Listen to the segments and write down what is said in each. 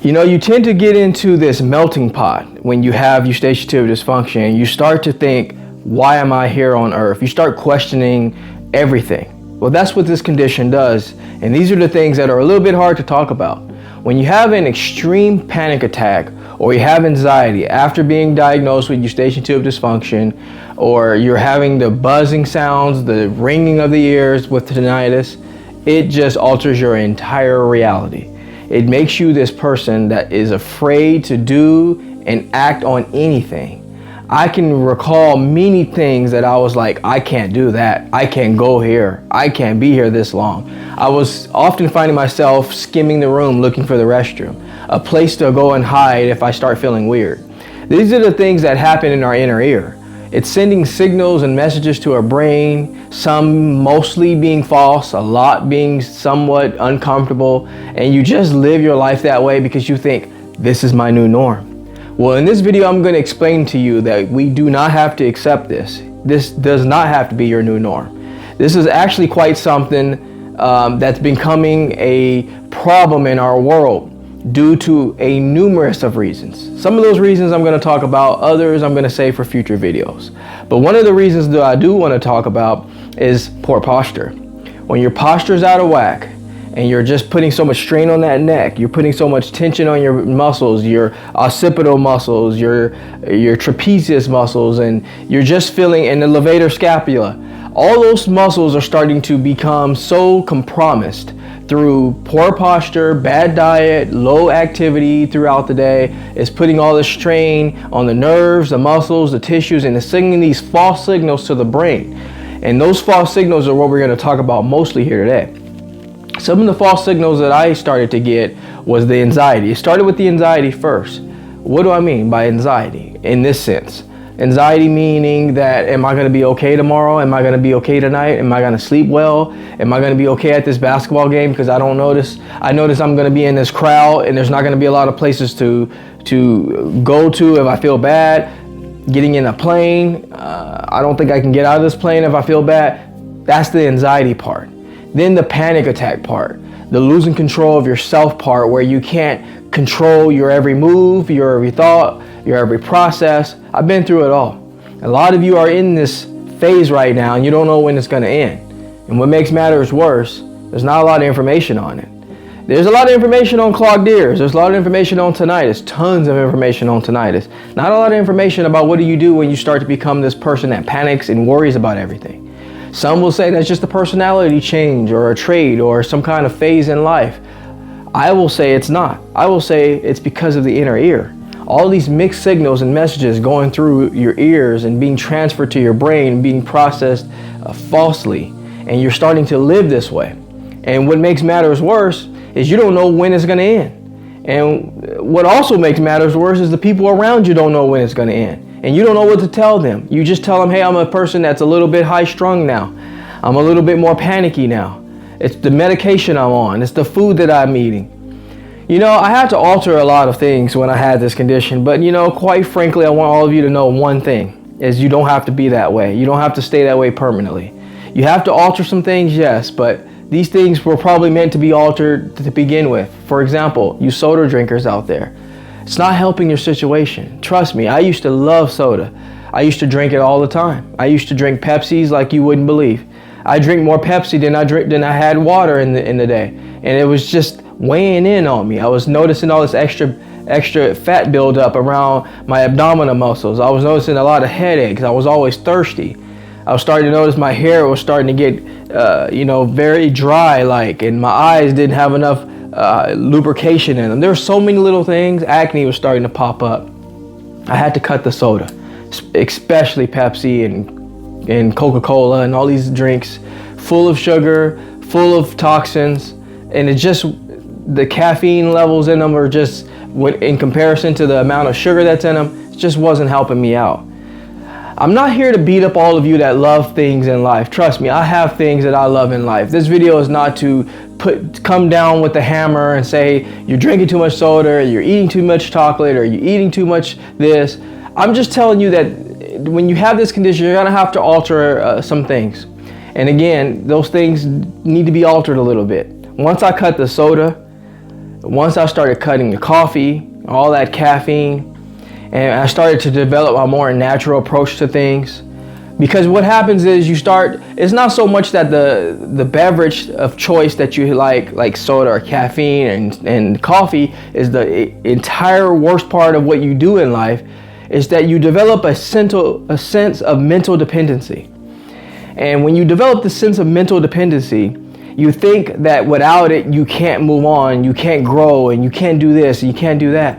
You know, you tend to get into this melting pot when you have eustachian tube dysfunction, and you start to think, why am I here on earth? You start questioning everything. Well, that's what this condition does. And these are the things that are a little bit hard to talk about. When you have an extreme panic attack, or you have anxiety after being diagnosed with eustachian tube dysfunction, or you're having the buzzing sounds, the ringing of the ears with tinnitus, it just alters your entire reality. It makes you this person that is afraid to do and act on anything. I can recall many things that I was like, I can't do that. I can't go here. I can't be here this long. I was often finding myself skimming the room looking for the restroom, a place to go and hide if I start feeling weird. These are the things that happen in our inner ear. It's sending signals and messages to our brain, some mostly being false, a lot being somewhat uncomfortable, and you just live your life that way because you think, this is my new norm. Well, in this video, I'm going to explain to you that we do not have to accept this. This does not have to be your new norm. This is actually quite something that's becoming a problem in our world due to a numerous of reasons. Some of those reasons I'm going to talk about, others I'm going to save for future videos. But one of the reasons that I do want to talk about is poor posture. When your posture is out of whack, and you're just putting so much strain on that neck, you're putting so much tension on your muscles, your occipital muscles, your trapezius muscles, and you're just feeling in the levator scapula. All those muscles are starting to become so compromised through poor posture, bad diet, low activity throughout the day. It's putting all the strain on the nerves, the muscles, the tissues, and it's sending these false signals to the brain. And those false signals are what we're going to talk about mostly here today. Some of the false signals that I started to get was the anxiety. It started with the anxiety first. What do I mean by anxiety in this sense? Anxiety meaning that, am I going to be okay tomorrow? Am I going to be okay tonight? Am I going to sleep well? Am I going to be okay at this basketball game? Because I notice I'm going to be in this crowd and there's not going to be a lot of places to go to if I feel bad. Getting in a plane, I don't think I can get out of this plane if I feel bad. That's the anxiety part. Then the panic attack part, the losing control of yourself part, where you can't control your every move, your every thought, your every process. I've been through it all. A lot of you are in this phase right now and you don't know when it's going to end. And what makes matters worse, there's not a lot of information on it. There's a lot of information on clogged ears. There's a lot of information on tinnitus, tons of information on tinnitus. Not a lot of information about what do you do when you start to become this person that panics and worries about everything. Some will say that's just a personality change or a trait or some kind of phase in life. I will say it's not. I will say it's because of the inner ear. All these mixed signals and messages going through your ears and being transferred to your brain, being processed falsely, and you're starting to live this way. And what makes matters worse is you don't know when it's going to end. And what also makes matters worse is the people around you don't know when it's going to end. And you don't know what to tell them. You just tell them, hey, I'm a person that's a little bit high strung now. I'm a little bit more panicky now. It's the medication I'm on. It's the food that I'm eating. You know, I had to alter a lot of things when I had this condition. But, you know, quite frankly, I want all of you to know one thing, is you don't have to be that way. You don't have to stay that way permanently. You have to alter some things, yes, but these things were probably meant to be altered to begin with. For example, you soda drinkers out there. It's not helping your situation. Trust me, I used to love soda. I used to drink it all the time. I used to drink Pepsis like you wouldn't believe. I drink more Pepsi than I had water in the day. And it was just weighing in on me. I was noticing all this extra fat buildup around my abdominal muscles. I was noticing a lot of headaches. I was always thirsty. I was starting to notice my hair was starting to get, very dry and my eyes didn't have enough lubrication in them. There were so many little things. Acne was starting to pop up. I had to cut the soda, especially Pepsi and Coca-Cola and all these drinks full of sugar, full of toxins, and the caffeine levels in them are just, in comparison to the amount of sugar that's in them, it just wasn't helping me out. I'm not here to beat up all of you that love things in life. Trust me, I have things that I love in life. This video is not to come down with the hammer and say you're drinking too much soda, or you're eating too much chocolate, or you're eating too much this. I'm just telling you that when you have this condition, you're gonna have to alter some things. And again, those things need to be altered a little bit. Once I cut the soda, once I started cutting the coffee, all that caffeine, and I started to develop a more natural approach to things. Because what happens is it's not so much that the beverage of choice that you like soda or caffeine and coffee is the entire worst part of what you do in life, is that you develop a sense of mental dependency. And when you develop the sense of mental dependency, you think that without it, you can't move on, you can't grow, and you can't do this, and you can't do that.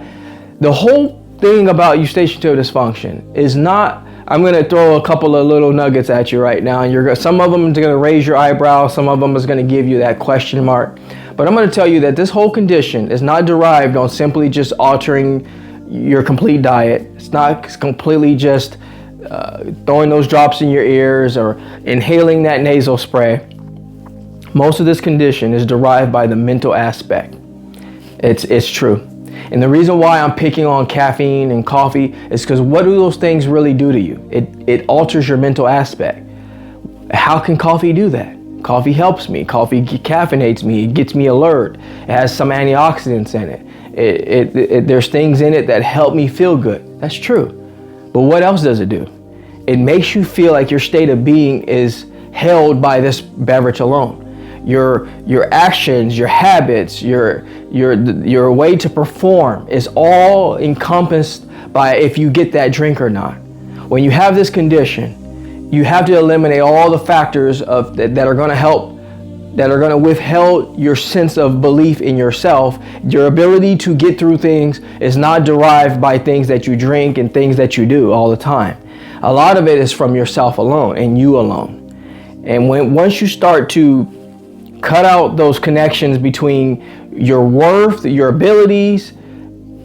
The whole thing about eustachian tube dysfunction is not, I'm going to throw a couple of little nuggets at you right now, and some of them are going to raise your eyebrow, some of them is going to give you that question mark. But I'm going to tell you that this whole condition is not derived on simply just altering your complete diet. It's not completely just throwing those drops in your ears or inhaling that nasal spray. Most of this condition is derived by the mental aspect. It's true. And the reason why I'm picking on caffeine and coffee is because what do those things really do to you? It alters your mental aspect. How can coffee do that? Coffee helps me. Coffee caffeinates me. It gets me alert. It has some antioxidants in it. There's things in it that help me feel good. That's true. But what else does it do? It makes you feel like your state of being is held by this beverage alone. Your actions, your habits, your way to perform is all encompassed by if you get that drink or not. When you have this condition, you have to eliminate all the factors that are going to withhold your sense of belief in yourself. Your ability to get through things is not derived by things that you drink and things that you do all the time. A lot of it is from yourself alone and you alone. And once you start to cut out those connections between your worth, your abilities,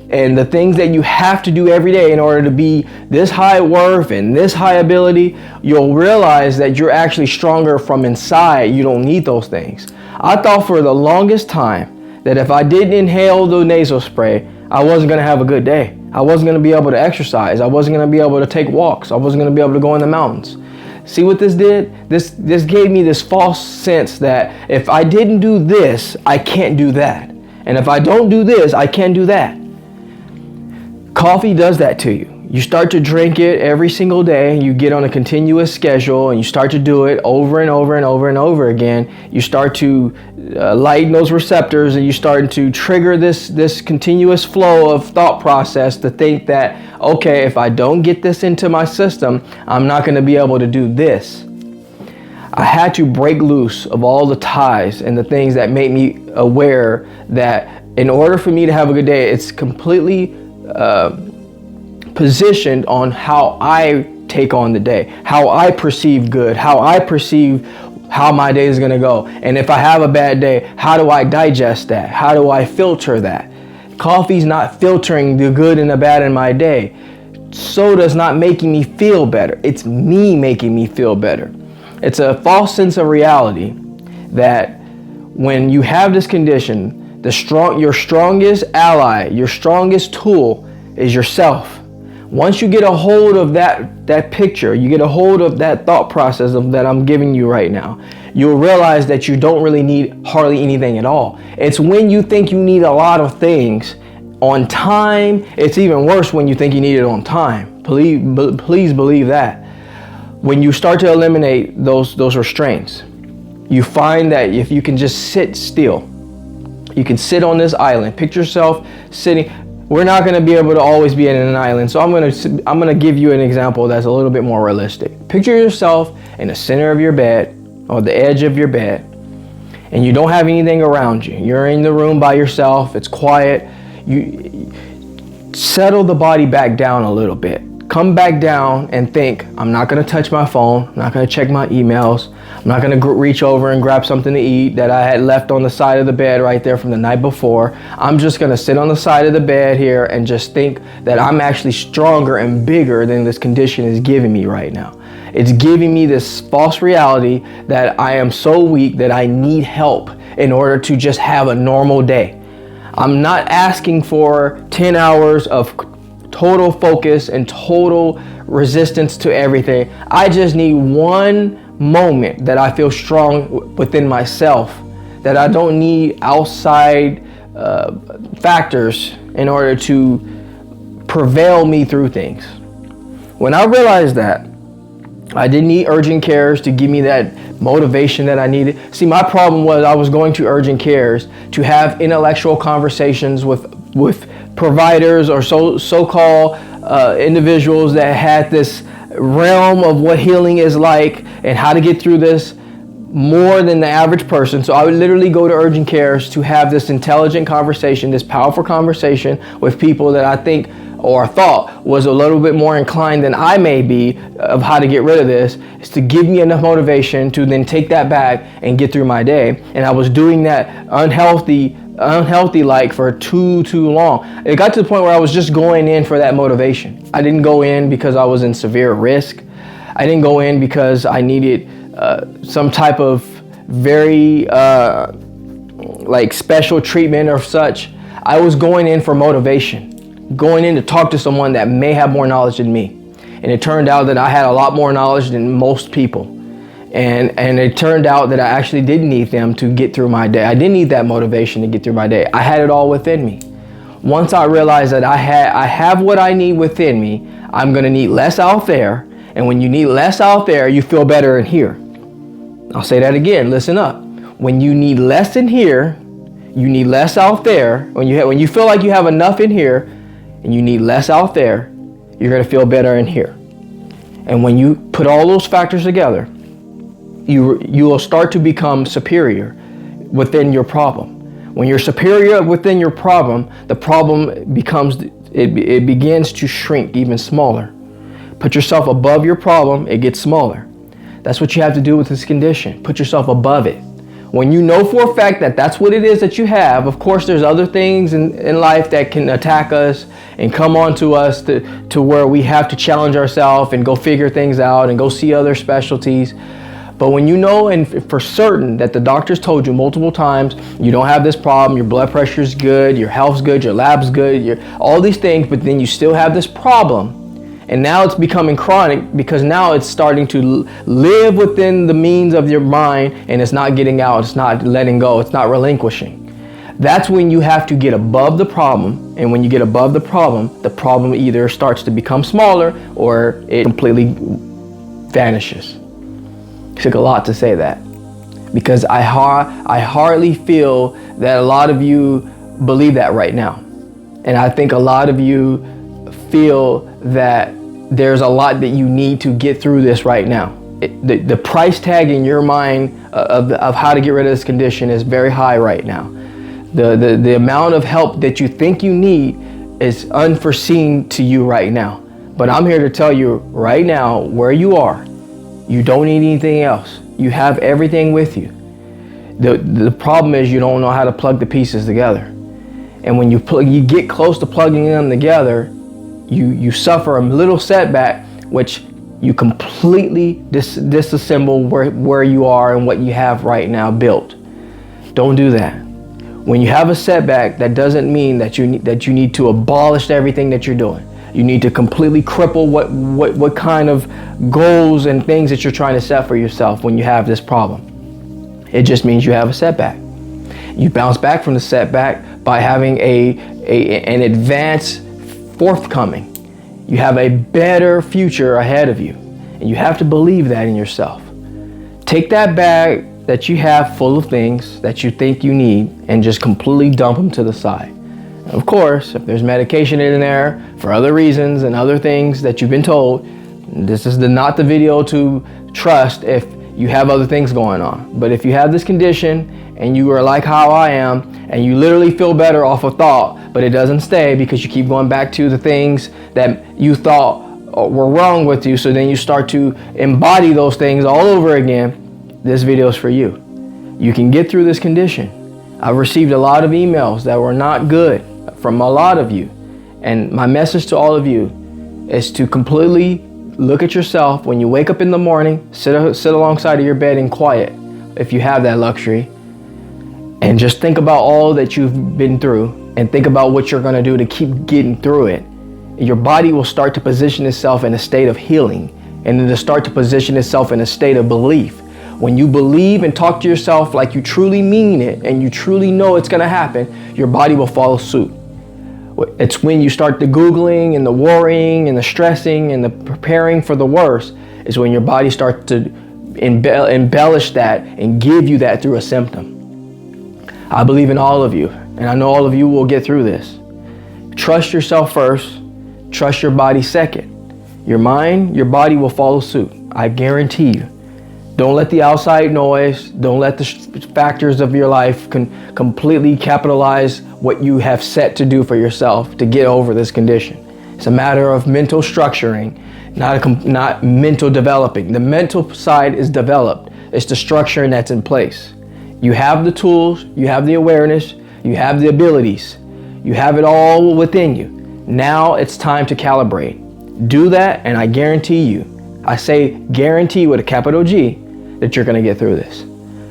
and the things that you have to do every day in order to be this high worth and this high ability, you'll realize that you're actually stronger from inside. You don't need those things. I thought for the longest time that if I didn't inhale the nasal spray, I wasn't going to have a good day. I wasn't going to be able to exercise. I wasn't going to be able to take walks. I wasn't going to be able to go in the mountains. See what this did? This gave me this false sense that if I didn't do this, I can't do that. And if I don't do this, I can't do that. Coffee does that to you. You start to drink it every single day. You get on a continuous schedule and you start to do it over and over and over and over again. You start to lighten those receptors and you start to trigger this continuous flow of thought process to think that, okay, if I don't get this into my system, I'm not going to be able to do this. I had to break loose of all the ties and the things that made me aware that in order for me to have a good day, it's completely positioned on how I take on the day, how I perceive good, how I perceive how my day is going to go. And if I have a bad day, how do I digest that? How do I filter that? Coffee's not filtering the good and the bad in my day. Soda's not making me feel better. It's me making me feel better. It's a false sense of reality that when you have this condition, your strongest ally, your strongest tool is yourself. Once you get a hold of that picture, you get a hold of that thought process that I'm giving you right now, you'll realize that you don't really need hardly anything at all. It's when you think you need a lot of things on time, it's even worse when you think you need it on time. Please believe that. When you start to eliminate those restraints, you find that if you can just sit still, you can sit on this island. Picture yourself sitting. We're not going to be able to always be in an island, so I'm going to give you an example that's a little bit more realistic. Picture yourself in the center of your bed or the edge of your bed, and you don't have anything around you. You're in the room by yourself. It's quiet. You settle the body back down a little bit. Come back down and think, I'm not going to touch my phone. I'm not going to check my emails. I'm not going to reach over and grab something to eat that I had left on the side of the bed right there from the night before. I'm just going to sit on the side of the bed here and just think that I'm actually stronger and bigger than this condition is giving me right now. It's giving me this false reality that I am so weak that I need help in order to just have a normal day. I'm not asking for 10 hours of total focus and total resistance to everything. I just need one moment that I feel strong within myself, that I don't need outside factors in order to prevail me through things. When I realized that, I didn't need urgent cares to give me that motivation that I needed. See, my problem was I was going to urgent cares to have intellectual conversations with providers or so-called individuals that had this realm of what healing is like and how to get through this more than the average person. So I would literally go to urgent cares to have this intelligent conversation, this powerful conversation with people that I think or thought was a little bit more inclined than I may be of how to get rid of this, is to give me enough motivation to then take that back and get through my day. And I was doing that unhealthy like for too long. It got to the point where I was just going in for that motivation. I didn't go in because I was in severe risk. I didn't go in because I needed some type of very like special treatment or such. I was going in for motivation, going in to talk to someone that may have more knowledge than me. And it turned out that I had a lot more knowledge than most people. And it turned out that I actually didn't need them to get through my day. I didn't need that motivation to get through my day. I had it all within me. Once I realized that I have what I need within me, I'm gonna need less out there. And when you need less out there, you feel better in here. I'll say that again, listen up. When you need less in here, you need less out there. When you feel like you have enough in here and you need less out there, you're gonna feel better in here. And when you put all those factors together, you will start to become superior within your problem. When you're superior within your problem, the problem it begins to shrink even smaller. Put yourself above your problem, it gets smaller. That's what you have to do with this condition. Put yourself above it. When you know for a fact that that's what it is that you have, of course there's other things in life that can attack us and come onto us to where we have to challenge ourselves and go figure things out and go see other specialties. But when you know and for certain that the doctors told you multiple times, you don't have this problem, your blood pressure is good, your health's good, your lab's good, all these things, but then you still have this problem. And now it's becoming chronic because now it's starting to live within the means of your mind and it's not getting out, it's not letting go, it's not relinquishing. That's when you have to get above the problem. And when you get above the problem either starts to become smaller or it completely vanishes. It took a lot to say that because I hardly feel that a lot of you believe that right now. And I think a lot of you feel that there's a lot that you need to get through this right now. The price tag in your mind of how to get rid of this condition is very high right now. The amount of help that you think you need is unforeseen to you right now. But I'm here to tell you right now where you are. You don't need anything else. You have everything with you. The problem is you don't know how to plug the pieces together. And when you get close to plugging them together, you suffer a little setback, which you completely disassemble where you are and what you have right now built. Don't do that. When you have a setback, that doesn't mean that you need to abolish everything that you're doing. You need to completely cripple what kind of goals and things that you're trying to set for yourself when you have this problem. It just means you have a setback. You bounce back from the setback by having an advanced forthcoming. You have a better future ahead of you. And you have to believe that in yourself. Take that bag that you have full of things that you think you need and just completely dump them to the side. Of course, if there's medication in there for other reasons and other things that you've been told, this is not the video to trust if you have other things going on. But if you have this condition and you are like how I am and you literally feel better off of thought, but it doesn't stay because you keep going back to the things that you thought were wrong with you, so then you start to embody those things all over again, this video is for you. You can get through this condition. I've received a lot of emails that were not good from a lot of you. And my message to all of you is to completely look at yourself when you wake up in the morning, sit alongside of your bed in quiet, if you have that luxury, and just think about all that you've been through and think about what you're gonna do to keep getting through it. Your body will start to position itself in a state of healing, and then to start to position itself in a state of belief. When you believe and talk to yourself like you truly mean it and you truly know it's gonna happen, your body will follow suit. It's when you start the Googling and the worrying and the stressing and the preparing for the worst, is when your body starts to embellish that and give you that through a symptom. I believe in all of you, and I know all of you will get through this. Trust yourself first, trust your body second. Your mind, your body will follow suit. I guarantee you. Don't let the outside noise, don't let the factors of your life completely capitalize what you have set to do for yourself to get over this condition. It's a matter of mental structuring, not mental developing. The mental side is developed. It's the structuring that's in place. You have the tools, you have the awareness, you have the abilities, you have it all within you. Now it's time to calibrate. Do that, and I guarantee you, I say guarantee with a capital G, that you're gonna get through this.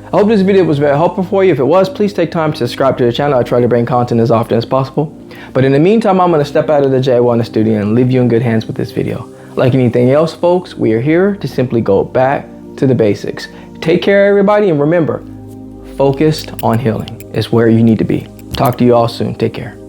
I hope this video was very helpful for you. If it was, please take time to subscribe to the channel. I try to bring content as often as possible. But in the meantime, I'm gonna step out of the Jaye Wellness Studio and leave you in good hands with this video. Like anything else, folks, we are here to simply go back to the basics. Take care, everybody, and remember, focused on healing is where you need to be. Talk to you all soon. Take care.